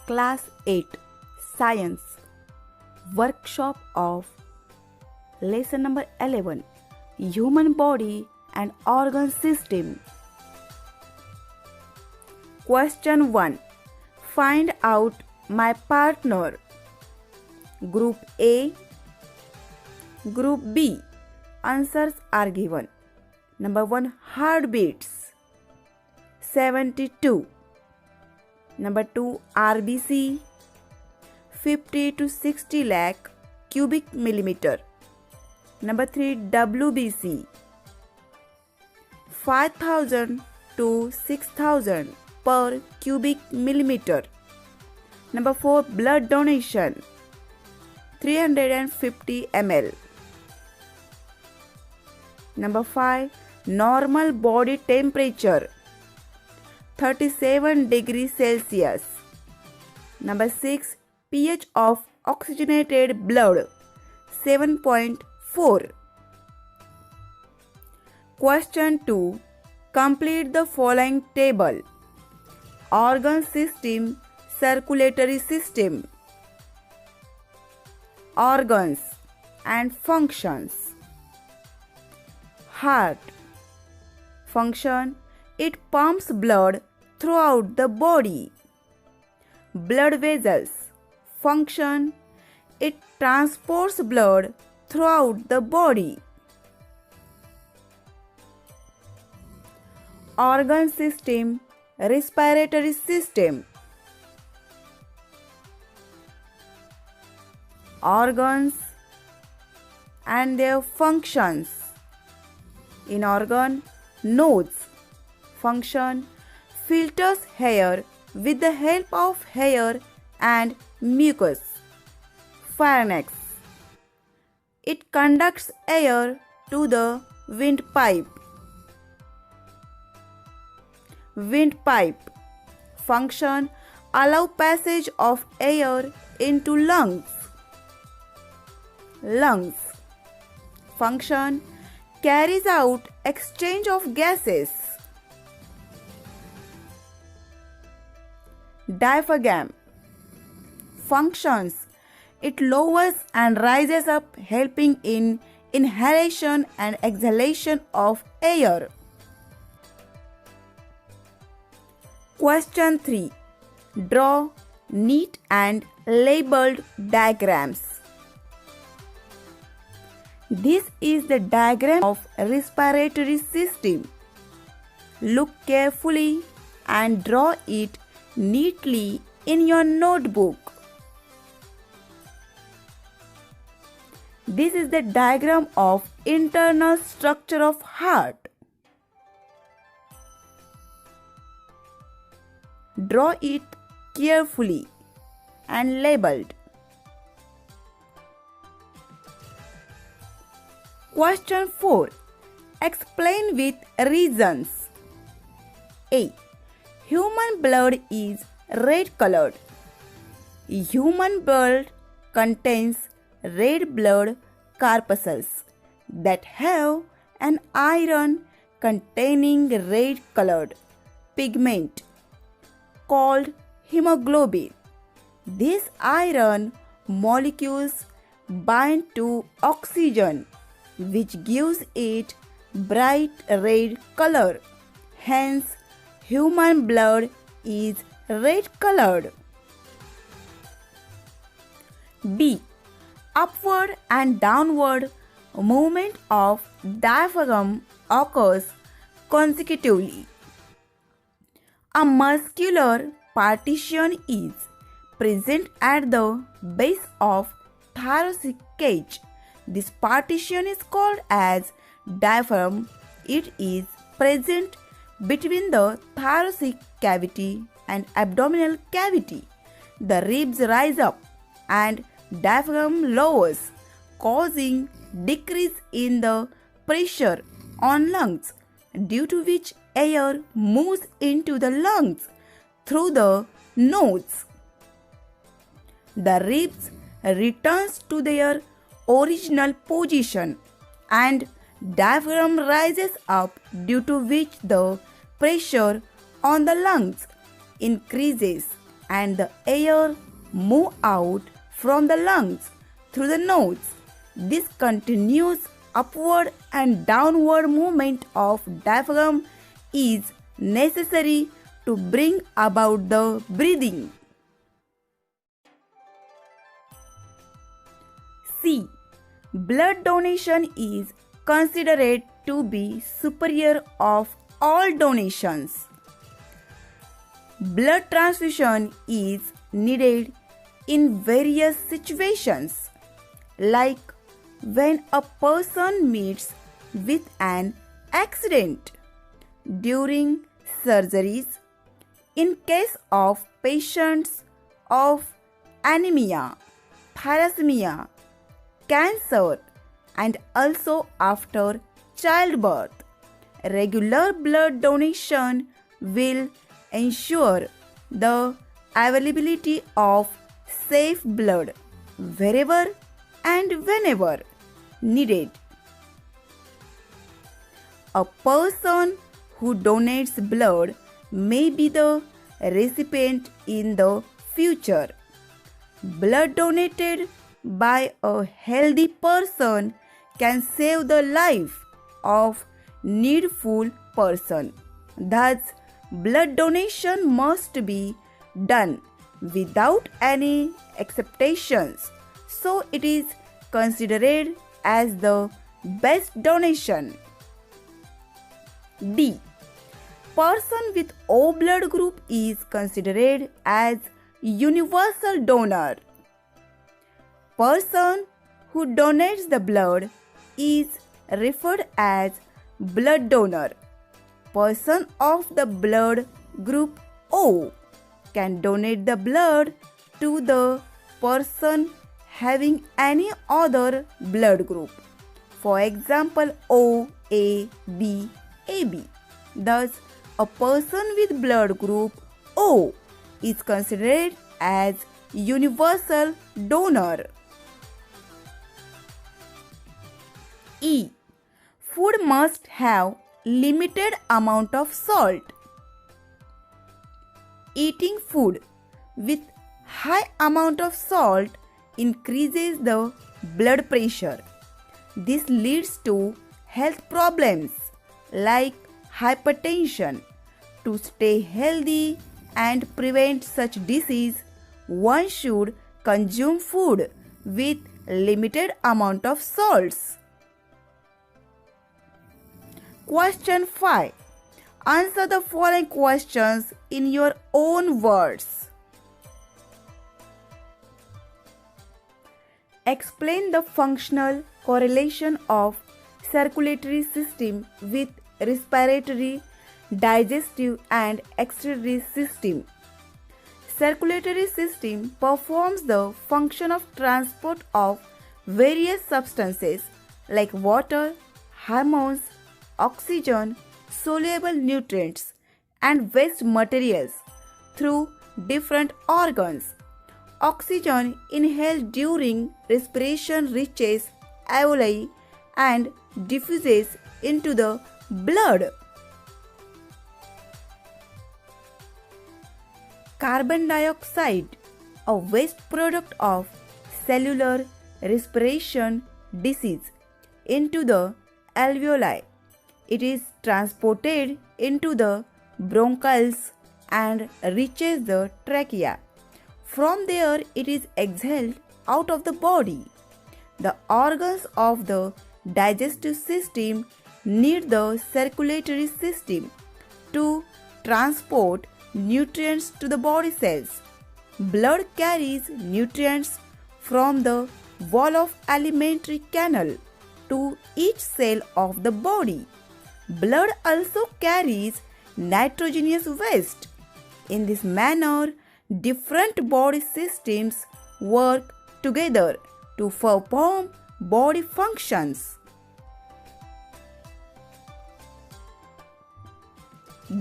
Class 8 Science Workshop of Lesson number 11 Human Body and Organ System. Question 1. Find out my partner. Group A, Group B. Answers are given. Number 1. Heartbeats 72. Number 2. RBC 50 to 60 lakh cubic millimeter. Number 3. WBC 5000 to 6000 per cubic millimeter. Number 4. Blood donation 350 ml. Number 5. Normal body temperature 37 degrees Celsius. Number 6. pH of oxygenated blood 7.4. Question 2. Complete the following table. Organ system, circulatory system. Organs and functions. Heart. Function: it pumps blood throughout the body. Blood vessels. Function: it transports blood throughout the body. Organ system, respiratory system. Organs and their functions. In organ: nose. Function: filters hair with the help of hair and mucus. Pharynx: it conducts air to the windpipe. Windpipe. Function: allow passage of air into lungs. Lungs. Function: carries out exchange of gases. Diaphragm. Functions: it lowers and rises up, helping in inhalation and exhalation of air. Question 3. Draw neat and labeled diagrams. This is the diagram of respiratory system. Look carefully and draw it neatly in your notebook. This is the diagram of internal structure of heart. Draw it carefully and labeled. Question 4. Explain with reasons. A. Human blood is red colored. Human blood contains red blood corpuscles that have an iron containing red colored pigment called hemoglobin. These iron molecules bind to oxygen, which gives it bright red color. Hence, human blood is red colored. B. Upward and downward movement of diaphragm occurs consecutively. A muscular partition is present at the base of thoracic cage. This partition is called as diaphragm. It is present between the thoracic cavity and abdominal cavity. The ribs rise up and diaphragm lowers, causing decrease in the pressure on lungs, due to which air moves into the lungs through the nose. The ribs returns to their original position and diaphragm rises up, due to which the pressure on the lungs increases and the air move out from the lungs through the nose. This continuous upward and downward movement of diaphragm is necessary to bring about the breathing. C. Blood donation is considered to be superior of all donations. Blood transfusion is needed in various situations, like when a person meets with an accident, during surgeries, in case of patients of anemia, thalassemia, cancer, and also after childbirth. Regular blood donation will ensure the availability of safe blood wherever and whenever needed. A person who donates blood may be the recipient in the future. Blood donated by a healthy person can save the life of needful person. Thus, blood donation must be done without any exceptions, so it is considered as the best donation. D. Person with O blood group is considered as universal donor. Person who donates the blood is referred as blood donor. Person of the blood group O can donate the blood to the person having any other blood group. For example, O, A, B, AB. Thus, a person with blood group O is considered as universal donor. E. Food must have limited amount of salt. Eating food with high amount of salt increases the blood pressure. This leads to health problems like hypertension. To stay healthy and prevent such disease, one should consume food with limited amount of salts. Question 5. Answer the following questions in your own words. Explain the functional correlation of circulatory system with respiratory, digestive and excretory system. Circulatory system performs the function of transport of various substances like water, hormones, oxygen, soluble nutrients and waste materials through different organs. Oxygen inhaled during respiration reaches alveoli and diffuses into the blood. Carbon dioxide, a waste product of cellular respiration disease, into the alveoli. It is transported into the bronchioles and reaches the trachea. From there, it is exhaled out of the body. The organs of the digestive system need the circulatory system to transport nutrients to the body cells. Blood carries nutrients from the wall of alimentary canal to each cell of the body. Blood also carries nitrogenous waste. In this manner, different body systems work together to perform body functions.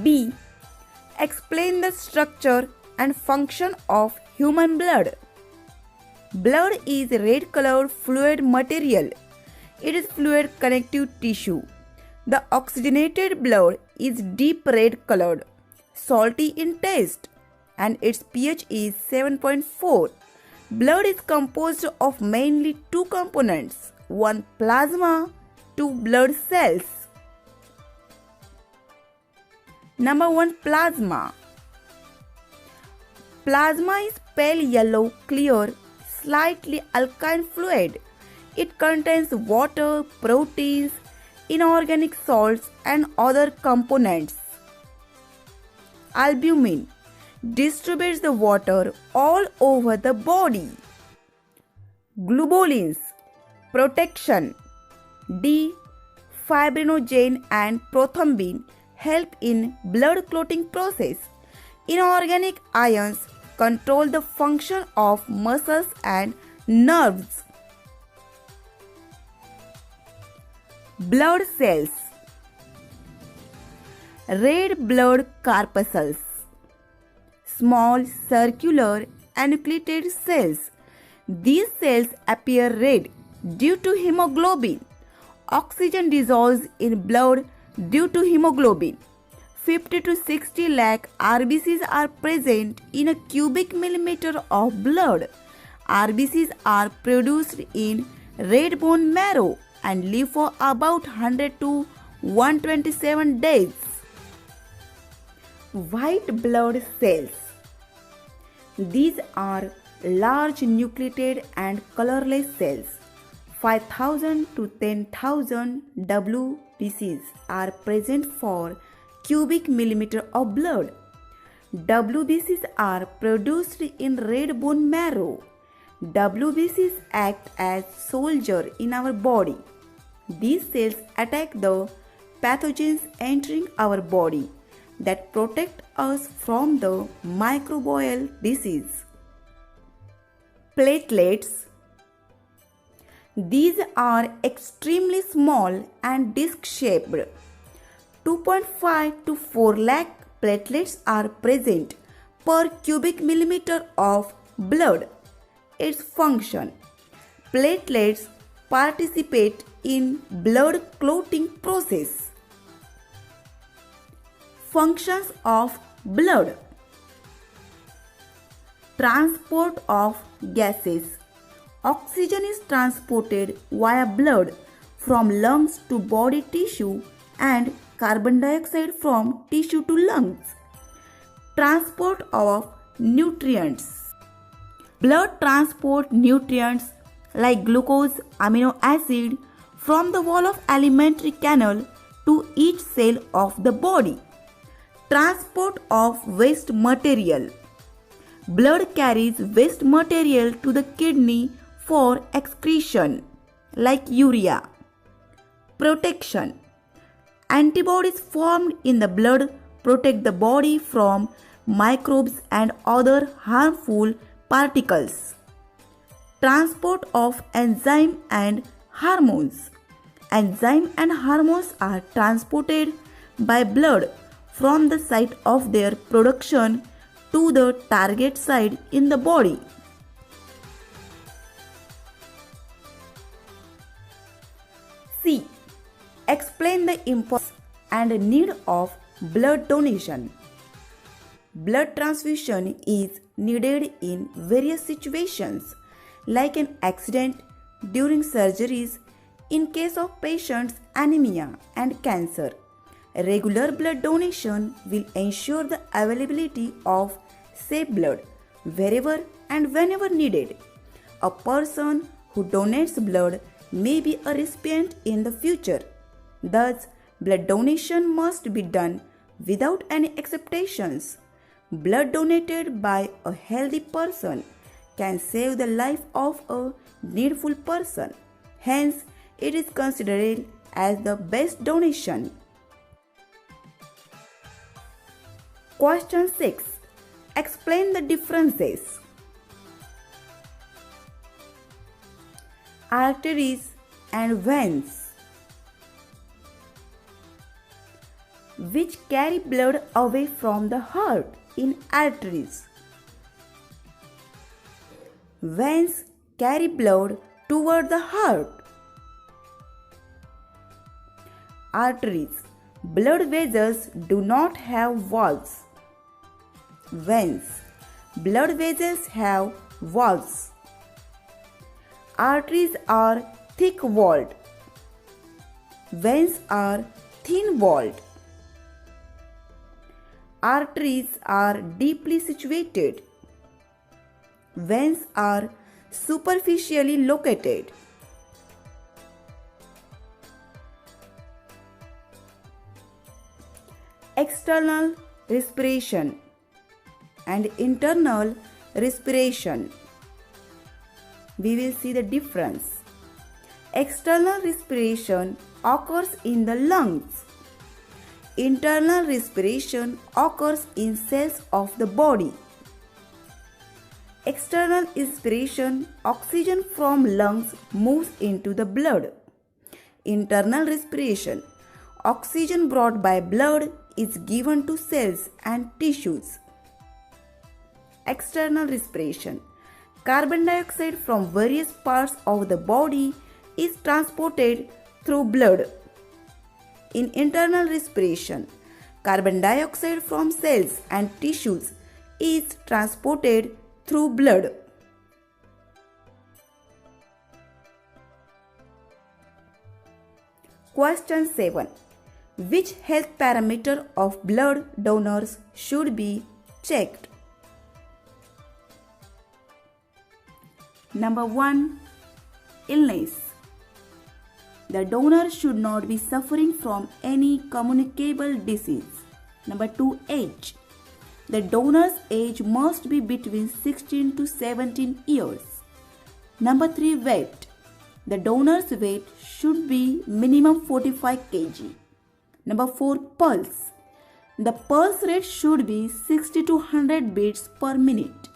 B. Explain the structure and function of human blood. Blood is red-colored fluid material. It is fluid connective tissue. The oxygenated blood is deep red colored, salty in taste, and its pH is 7.4. Blood is composed of mainly two components, one plasma, two blood cells. Number 1, plasma. Plasma is pale yellow, clear, slightly alkaline fluid. It contains water, proteins, inorganic salts and other components. Albumin distributes the water all over the body. Globulins, protection. D. Fibrinogen and prothrombin help in blood clotting process. Inorganic ions control the function of muscles and nerves. Blood cells. Red blood corpuscles. Small circular enucleated cells. These cells appear red due to hemoglobin. Oxygen dissolves in blood due to hemoglobin. 50 to 60 lakh RBCs are present in a cubic millimeter of blood. RBCs are produced in red bone marrow and live for about 100 to 127 days. White blood cells. These are large nucleated and colorless cells. 5,000 to 10,000 WBCs are present for cubic millimeter of blood. WBCs are produced in red bone marrow. WBCs act as soldiers in our body. These cells attack the pathogens entering our body that protect us from the microbial disease. Platelets. These are extremely small and disc-shaped. 2.5 to 4 lakh platelets are present per cubic millimeter of blood. Its function. Platelets participate in blood clotting process. Functions of blood. Transport of gases. Oxygen is transported via blood from lungs to body tissue and carbon dioxide from tissue to lungs. Transport of nutrients. Blood transport nutrients like glucose, amino acid from the wall of alimentary canal to each cell of the body. Transport of waste material. Blood carries waste material to the kidney for excretion like urea. Protection. Antibodies formed in the blood protect the body from microbes and other harmful particles. Transport of enzyme and hormones. Enzyme and hormones are transported by blood from the site of their production to the target site in the body. C. Explain the importance and need of blood donation. Blood transfusion is needed in various situations like an accident, during surgeries, in case of patients' anemia and cancer. Regular blood donation will ensure the availability of safe blood wherever and whenever needed. A person who donates blood may be a recipient in the future. Thus, blood donation must be done without any exceptions. Blood donated by a healthy person can save the life of a needful person. Hence, it is considered as the best donation. Question 6. Explain the differences. Arteries and veins, which carry blood away from the heart in arteries. Veins carry blood toward the heart. Arteries. Blood vessels do not have valves. Veins Blood vessels have valves. Arteries are thick-walled. Veins are thin-walled. Arteries are deeply situated. Veins are superficially located. External respiration and internal respiration. We will see the difference. External respiration occurs in the lungs. Internal respiration occurs in cells of the body. External inspiration, oxygen from lungs moves into the blood. Internal respiration, oxygen brought by blood is given to cells and tissues. External respiration, carbon dioxide from various parts of the body is transported through blood. In internal respiration, carbon dioxide from cells and tissues is transported through blood. Question 7. Which health parameter of blood donors should be checked? Number 1. Illness. The donor should not be suffering from any communicable disease. Number 2. Age. The donor's age must be between 16 to 17 years. Number 3. Weight. The donor's weight should be minimum 45 kg. Number 4. Pulse. The pulse rate should be 60 to 100 beats per minute.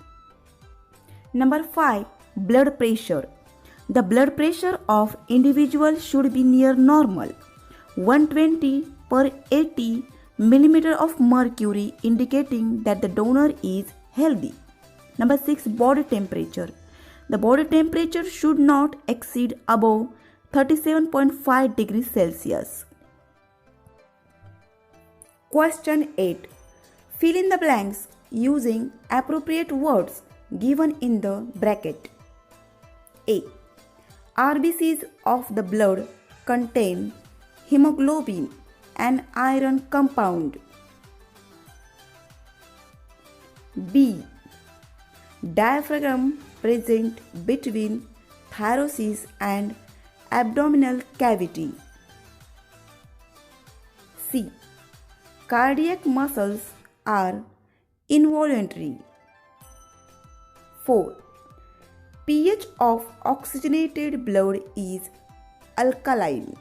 Number 5. Blood pressure. The blood pressure of individual should be near normal, 120 per 80 millimeter of mercury, indicating that the donor is healthy. Number 6. Body temperature. The body temperature should not exceed above 37.5 degrees Celsius. Question 8. Fill in the blanks using appropriate words given in the bracket. A. RBCs of the blood contain hemoglobin, an iron compound. B. Diaphragm present between thoracic and abdominal cavity. C. Cardiac muscles are involuntary. 4. pH of oxygenated blood is alkaline.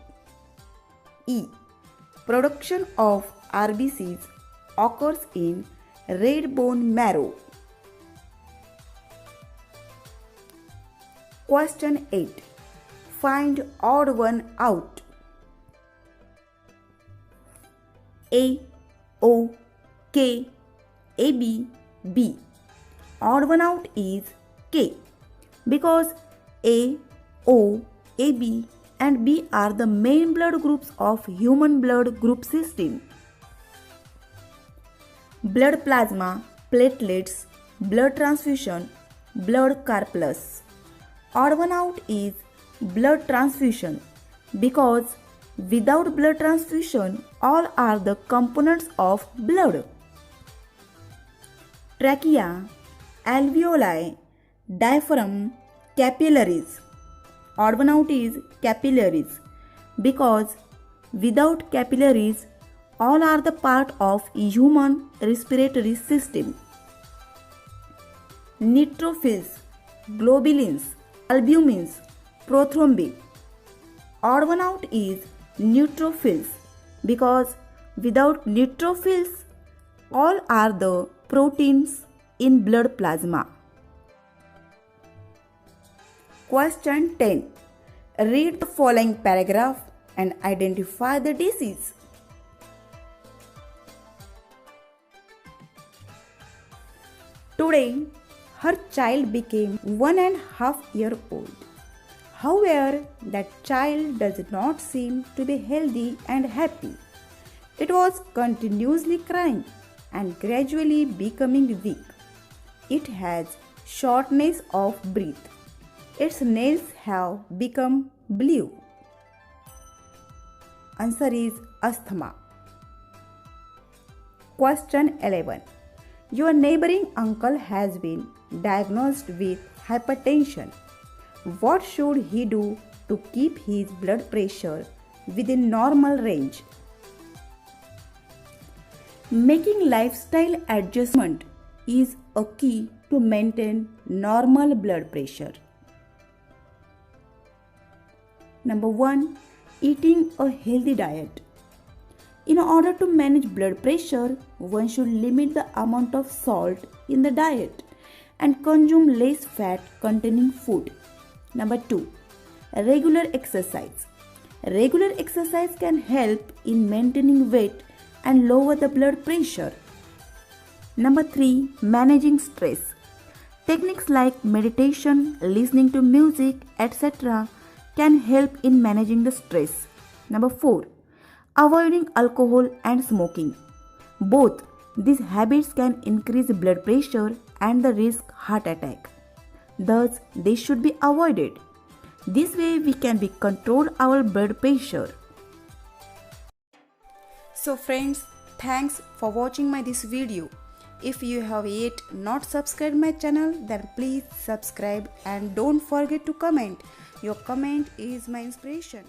E. Production of RBCs occurs in red bone marrow. Question 8. Find odd one out. A, O, K, AB, B. Odd one out is K, because A, O, AB and B are the main blood groups of human blood group system. Blood plasma, platelets, blood transfusion, blood corpuscles. Odd one out is blood transfusion, because without blood transfusion all are the components of blood. Trachea, alveoli, diaphragm, capillaries. Odd one out is capillaries, because without capillaries all are the part of human respiratory system. Neutrophils, globulins, albumins, prothrombin. Odd one out is neutrophils, because without neutrophils all are the proteins in blood plasma. Question 10. Read the following paragraph and identify the disease. Today, her child became 1.5 years old. However, that child does not seem to be healthy and happy. It was continuously crying and gradually becoming weak. It has shortness of breath. Its nails have become blue. Answer is asthma. Question 11. Your neighboring uncle has been diagnosed with hypertension. What should he do to keep his blood pressure within normal range? Making lifestyle adjustment is a key to maintain normal blood pressure. Number 1. Eating a healthy diet. In order to manage blood pressure, one should limit the amount of salt in the diet and consume less fat containing food. Number 2. Regular exercise. Regular exercise can help in maintaining weight and lower the blood pressure. Number 3. Managing stress. Techniques like meditation, listening to music, etc. can help in managing the stress. Number 4. Avoiding alcohol and smoking. Both these habits can increase blood pressure and the risk heart attack. Thus, they should be avoided. This way we can control our blood pressure. So friends, thanks for watching this video. If you have yet not subscribed my channel, then please subscribe and don't forget to comment. Your comment is my inspiration.